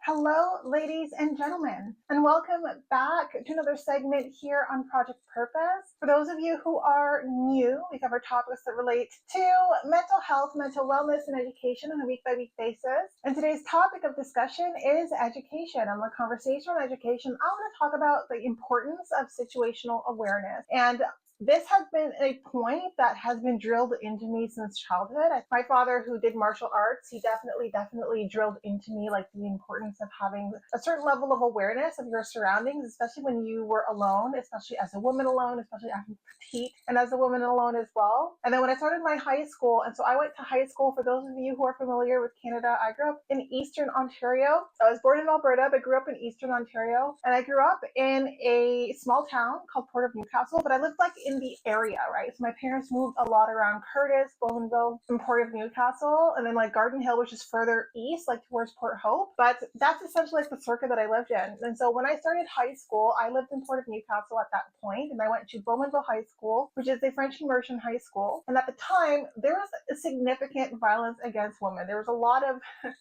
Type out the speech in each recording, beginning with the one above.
Hello, ladies and gentlemen, and welcome back to another segment here on Project Purpose. For those of you who are new, we cover topics that relate to mental health, mental wellness, and education on a week-by-week basis. And today's topic of discussion is education. And the conversation on education, I want to talk about the importance of situational awareness. And this has been a point that has been drilled into me since childhood. My father, who did martial arts, he definitely drilled into me like the importance of having a certain level of awareness of your surroundings, especially when you were alone, especially as a woman alone, especially as petite and as a woman alone as well. And then when I started my high school, and so I went to high school, for those of you who are familiar with Canada, I grew up in Eastern Ontario. I was born in Alberta, but grew up in Eastern Ontario. And I grew up in a small town called Port of Newcastle, but I lived like in the area, right? So my parents moved a lot around Curtis, Bowmanville, and Port of Newcastle, and then like Garden Hill, which is further east, like towards Port Hope. But that's essentially like the circuit that I lived in. And so when I started high school, I lived in Port of Newcastle at that point, and I went to Bowmanville High School, which is a French immersion high school. And at the time, there was a significant violence against women. There was a lot of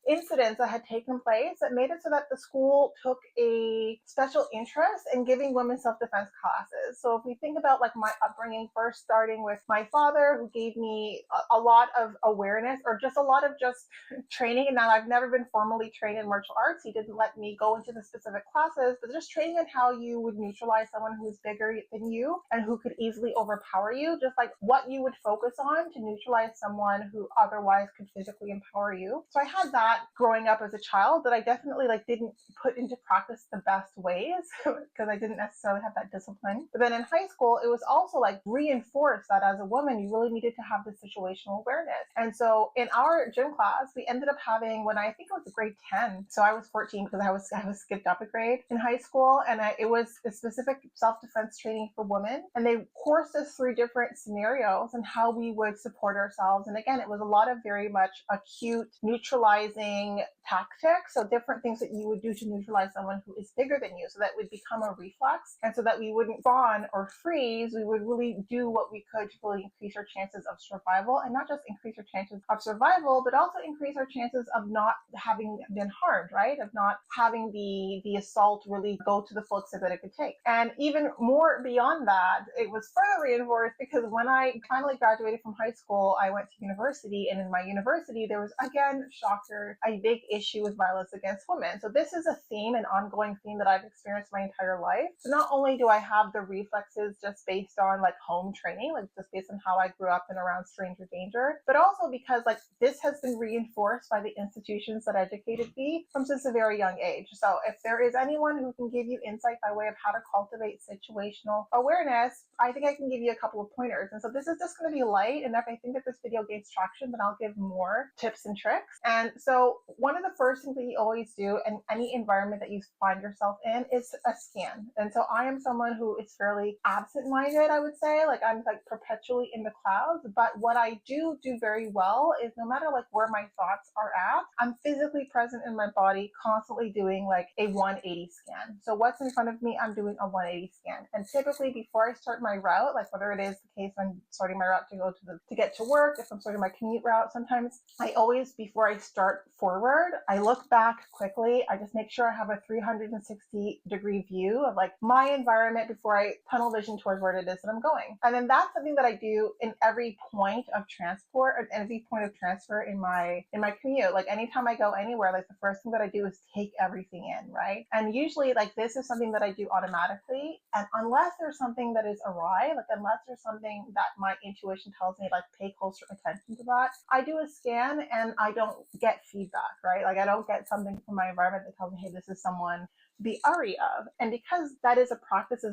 incidents that had taken place that made it so that the school took a special interest in giving women self-defense classes. So if we think about like my upbringing, first starting with my father, who gave me a lot of awareness, or just a lot of just training. And now I've never been formally trained in martial arts. He didn't let me go into the specific classes, but just training on how you would neutralize someone who is bigger than you and who could easily overpower you, just like what you would focus on to neutralize someone who otherwise could physically empower you. So I had that growing up as a child that I definitely like didn't put into practice the best ways because I didn't necessarily have that discipline. But then in high school, it was also like reinforced that as a woman, you really needed to have this situational awareness. And so in our gym class, we ended up having, when I think it was grade 10, so I was 14 because I was skipped up a grade in high school, and it was a specific self-defense training for women, and they coursed us through different scenarios and how we would support ourselves. And again, it was a lot of very much acute neutralizing tactics, so different things that you would do to neutralize someone who is bigger than you, so that would become a reflex, and so that we wouldn't fawn or freeze. We would really do what we could to really increase our chances of survival, and not just increase our chances of survival, but also increase our chances of not having been harmed, right? Of not having the assault really go to the full extent that it could take. And even more beyond that, it was further reinforced because when I finally graduated from high school, I went to university, and in my university, there was, again, shocker, a big issue with violence against women. So this is a theme, an ongoing theme that I've experienced my entire life. So not only do I have the reflexes just based on like home training, like just based on how I grew up and around stranger danger, but also because like this has been reinforced by the institutions that educated me from since a very young age. So if there is anyone who can give you insight by way of how to cultivate situational awareness, I think I can give you a couple of pointers. And so this is just going to be light, and if I think that this video gains traction, then I'll give more tips and tricks. And so one of the first things that you always do in any environment that you find yourself in is a scan. And so I am someone who is fairly absent-minded, I would say. Like I'm like perpetually in the clouds, but what I do very well is no matter like where my thoughts are at, I'm physically present in my body, constantly doing like a 180 scan. So what's in front of me, I'm doing a 180 scan. And typically before I start my route, like whether it is the case when I'm starting my route to go to get to work, if I'm starting my commute route, sometimes I always, before I start forward, I look back quickly. I just make sure I have a 360-degree view of like my environment before I tunnel vision towards where it is that I'm going. And then that's something that I do in every point of transport, or every point of transfer in my commute. Like anytime I go anywhere, like the first thing that I do is take everything in, right? And usually like this is something that I do automatically. And unless there's something that is awry, like unless there's something that my intuition tells me like pay closer attention to that, I do a scan and I don't get feedback, right? Like I don't get something from my environment that tells me, hey, this is someone to be ary of. And because that is a practice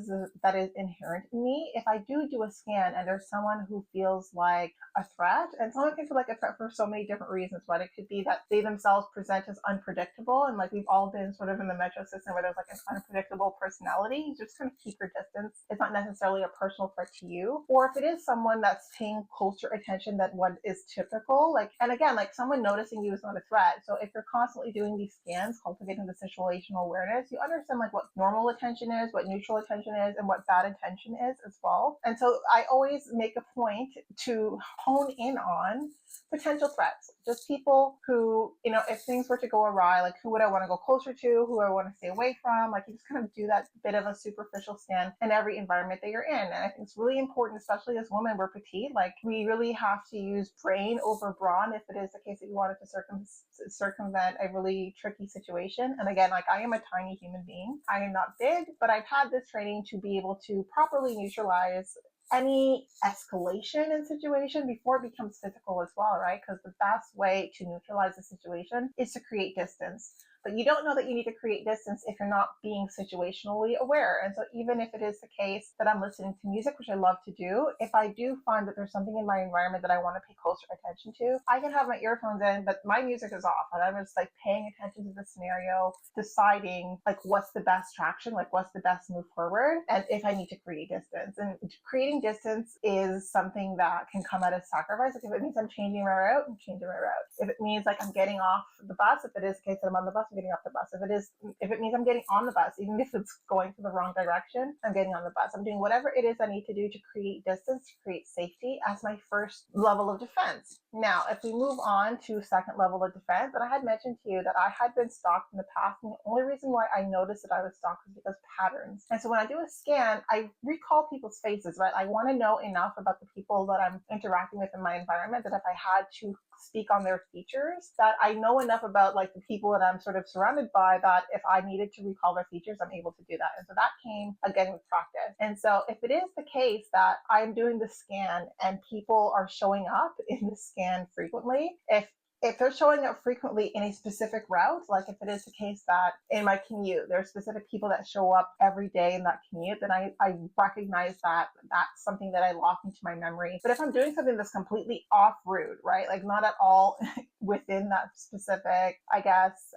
that is inherent in me, if I do a scan and there's someone who feels like a threat, and someone can feel like a threat for so many different reasons, but it could be that they themselves present as unpredictable, and like we've all been sort of in the metro system where there's like an unpredictable personality, you just kind of keep your distance. It's not necessarily a personal threat to you. Or if it is someone that's paying closer attention than what is typical, like, and again, like someone noticing you is not a threat. So if you're constantly doing these scans, cultivating the situational awareness, you understand like what normal attention is, what neutral attention is, and what bad attention is as well. And so I always make a point to hone in on potential threats, just people who, if things were to go awry, like who would I want to go closer to, who I want to stay away from. Like you just kind of do that bit of a superficial scan in every environment that you're in. And I think it's really important, especially as women, we're petite, like we really have to use brain over brawn if it is the case that you wanted to circumvent a really tricky situation. And again, like I am a tiny human being. I am not big, but I've had this training to be able to properly neutralize any escalation in situation before it becomes physical as well, right? Because the best way to neutralize the situation is to create distance. But you don't know that you need to create distance if you're not being situationally aware. And so even if it is the case that I'm listening to music, which I love to do, if I do find that there's something in my environment that I want to pay closer attention to, I can have my earphones in, but my music is off. And I'm just like paying attention to the scenario, deciding like what's the best traction, like what's the best move forward, and if I need to create distance. And creating distance is something that can come at a sacrifice. Like if it means I'm changing my route, I'm changing my route. If it means like I'm getting off the bus, if it is the case that I'm on the bus, I'm getting off the bus. If it means I'm getting on the bus, even if it's going to the wrong direction, I'm getting on the bus. I'm doing whatever it is I need to do to create distance, to create safety as my first level of defense. Now, if we move on to second level of defense, and I had mentioned to you that I had been stalked in the past, and the only reason why I noticed that I was stalked was because patterns. And so when I do a scan, I recall people's faces, right? I want to know enough about the people that I'm interacting with in my environment that if I had to speak on their features, that I know enough about like the people that I'm sort of surrounded by that if I needed to recall their features, I'm able to do that. And so that came again with practice. And so if it is the case that I'm doing the scan and people are showing up in the scan frequently, if they're showing up frequently in a specific route, like if it is the case that in my commute, there are specific people that show up every day in that commute, then I recognize that that's something that I lock into my memory. But if I'm doing something that's completely off route, right, like not at all within that specific, I guess,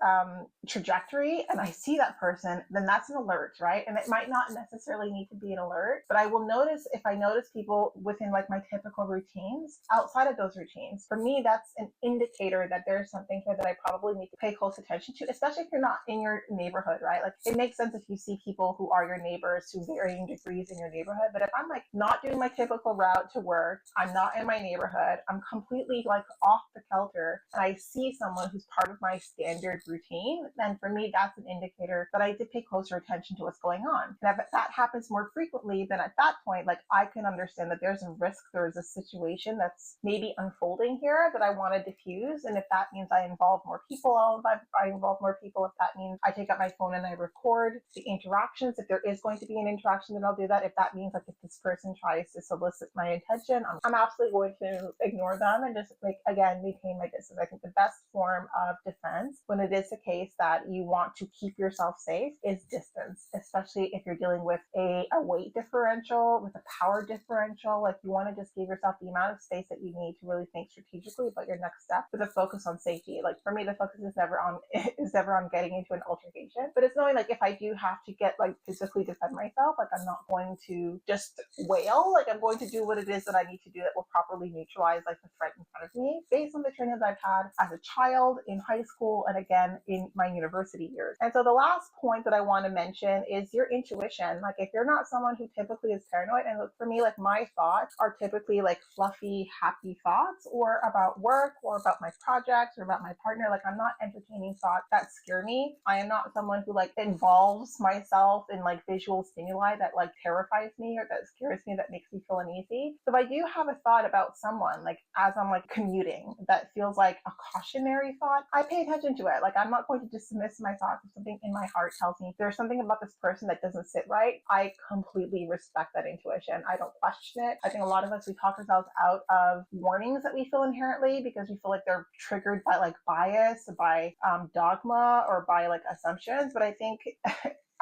trajectory, and I see that person, then that's an alert, right? And it might not necessarily need to be an alert, but I will notice if I notice people within like my typical routines, outside of those routines, for me, that's an indicator that there's something here that I probably need to pay close attention to, especially if you're not in your neighborhood, right? Like it makes sense if you see people who are your neighbors to varying degrees in your neighborhood. But if I'm like not doing my typical route to work, I'm not in my neighborhood, I'm completely like off the kilter, and I see someone who's part of my standard routine, then for me, that's an indicator that I need to pay closer attention to what's going on. And if that happens more frequently, then at that point, like I can understand that there's a risk, there's a situation that's maybe unfolding here that I want to diffuse. And if that means I involve more people, I involve more people. If that means I take out my phone and I record the interactions, if there is going to be an interaction, then I'll do that. If that means like if this person tries to solicit my attention, I'm absolutely going to ignore them and just like, again, maintain my distance. I think the best form of defense when it is the case that you want to keep yourself safe is distance, especially if you're dealing with a weight differential, with a power differential. Like you want to just give yourself the amount of space that you need to really think strategically about your next step, with a focus on safety. Like for me, the focus is never on getting into an altercation, but it's knowing like if I do have to get like physically defend myself, like I'm not going to just wail. Like I'm going to do what it is that I need to do that will properly neutralize like the threat in front of me based on the training that I've had as a child, in high school, and again in my university years. And so the last point that I want to mention is your intuition. Like if you're not someone who typically is paranoid, and look, for me, like my thoughts are typically like fluffy, happy thoughts, or about work, or about my projects, or about my partner. Like I'm not entertaining thoughts that scare me. I am not someone who like involves myself in like visual stimuli that like terrifies me or that scares me, that makes me feel uneasy. So if I do have a thought about someone, like as I'm like commuting, that feels like a cautionary thought, I pay attention to it. Like I'm not going to dismiss my thoughts. If something in my heart tells me there's something about this person that doesn't sit right, I completely respect that intuition. I don't question it. I think a lot of us, we talk ourselves out of warnings that we feel inherently because we feel like they're triggered by like bias, by dogma, or by like assumptions. But I think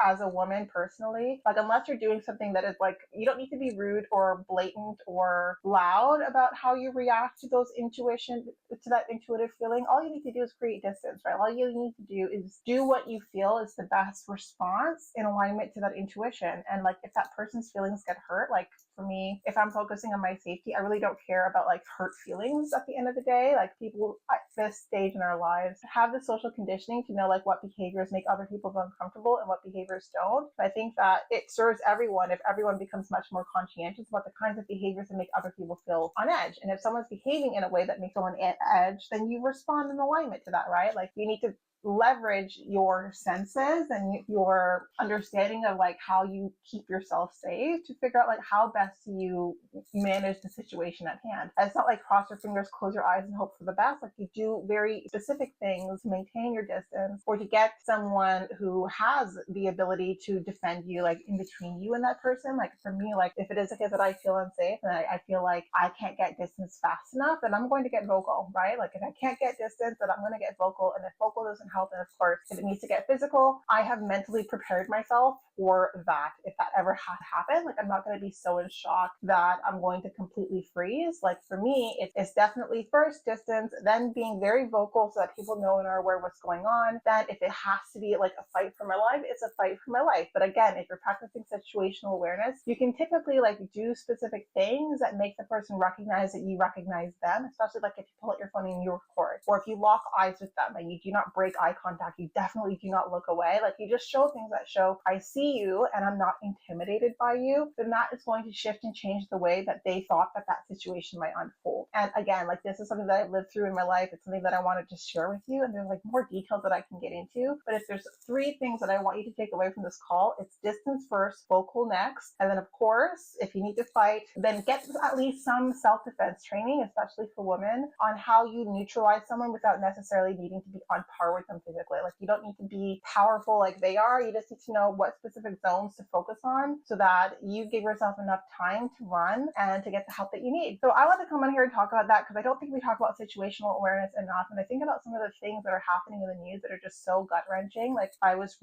as a woman personally, like unless you're doing something that is like, you don't need to be rude or blatant or loud about how you react to that intuitive feeling. All you need to do is create distance, right? All you need to do is do what you feel is the best response in alignment to that intuition. And like if that person's feelings get hurt, like for me, if I'm focusing on my safety, I really don't care about like hurt feelings at the end of the day. Like people at this stage in our lives have the social conditioning to know like what behaviors make other people uncomfortable and what behaviors don't. But I think that it serves everyone if everyone becomes much more conscientious about the kinds of behaviors that make other people feel on edge. And if someone's behaving in a way that makes someone on edge, then you respond in alignment to that, right? Like you need to leverage your senses and your understanding of like how you keep yourself safe to figure out like how best you manage the situation at hand. And it's not like cross your fingers, close your eyes and hope for the best. Like you do very specific things to maintain your distance or to get someone who has the ability to defend you like in between you and that person. Like for me, like if it is a case that I feel unsafe and I feel like I can't get distance fast enough, then I'm going to get vocal, right? Like if I can't get distance, then I'm going to get vocal. And if vocal doesn't help, and of course, if it needs to get physical, I have mentally prepared myself for that. If that ever had happened, like I'm not going to be so in shock that I'm going to completely freeze. Like for me, it's definitely first distance, then being very vocal so that people know and are aware what's going on. Then if it has to be like a fight for my life, it's a fight for my life. But again, if you're practicing situational awareness, you can typically like do specific things that make the person recognize that you recognize them, especially like if you pull out your phone and you record, or if you lock eyes with them and you do not break eye contact, you definitely do not look away. Like you just show things that show I see you and I'm not intimidated by you, then that is going to shift and change the way that they thought that that situation might unfold. And again, like this is something that I've lived through in my life. It's something that I wanted to share with you, and there's like more details that I can get into. But if there's 3 things that I want you to take away from this call, it's distance first, vocal next, and then of course, if you need to fight, then get at least some self-defense training, especially for women, on how you neutralize someone without necessarily needing to be on par with them physically. Like you don't need to be powerful like they are. You just need to know what specific zones to focus on so that you give yourself enough time to run and to get the help that you need. So I want to come on here and talk about that because I don't think we talk about situational awareness enough. And I think about some of the things that are happening in the news that are just so gut wrenching. Like I was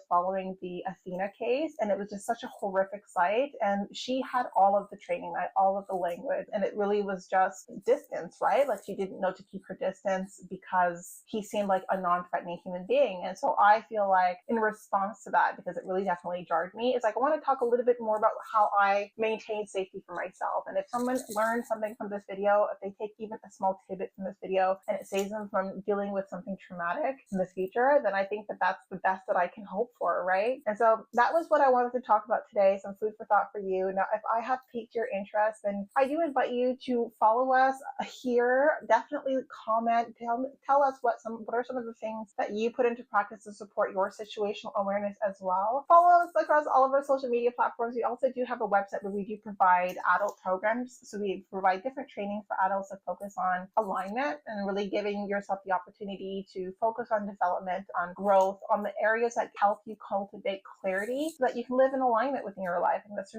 following the Athena case, and it was just such a horrific sight. And she had all of the training, all of the language, and it really was just distance, right? Like she didn't know to keep her distance because he seemed like a non-threatening human being. And so I feel like in response to that, because it really definitely jarred me, is like I want to talk a little bit more about how I maintain safety for myself. And if someone learns something from this video, if they take even a small tidbit from this video and it saves them from dealing with something traumatic in the future, then I think that that's the best that I can hope for, right? And so that was what I wanted to talk about today, some food for thought for you. Now, if I have piqued your interest, then I do invite you to follow us here. Definitely comment, tell us what are some of the things that you put into practice to support your situational awareness as well. Follow us across all of our social media platforms. We also do have a website where we do provide adult programs. So we provide different training for adults that focus on alignment and really giving yourself the opportunity to focus on development, on growth, on the areas that help you cultivate clarity so that you can live in alignment within your life. And that's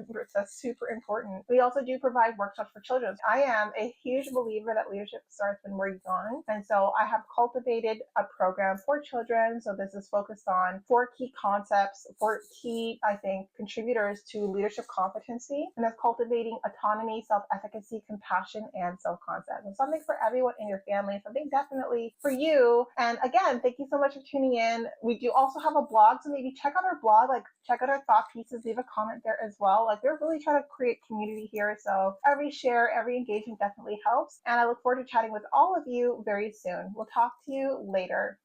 super important. We also do provide workshops for children. I am a huge believer that leadership starts when we're young. And so I have cultivated a program for children. So this is focused on 4 key concepts, 4 key, I think, contributors to leadership competency. And that's cultivating autonomy, self-efficacy, compassion, and self-concept. And something for everyone in your family, something definitely for you. And again, thank you so much for tuning in. We do also have a blog, so maybe check out our blog, like check out our thought pieces, leave a comment there as well. Like we're really trying to create community here. So every share, every engagement definitely helps. And I look forward to chatting with all of you very soon. We'll talk to you later.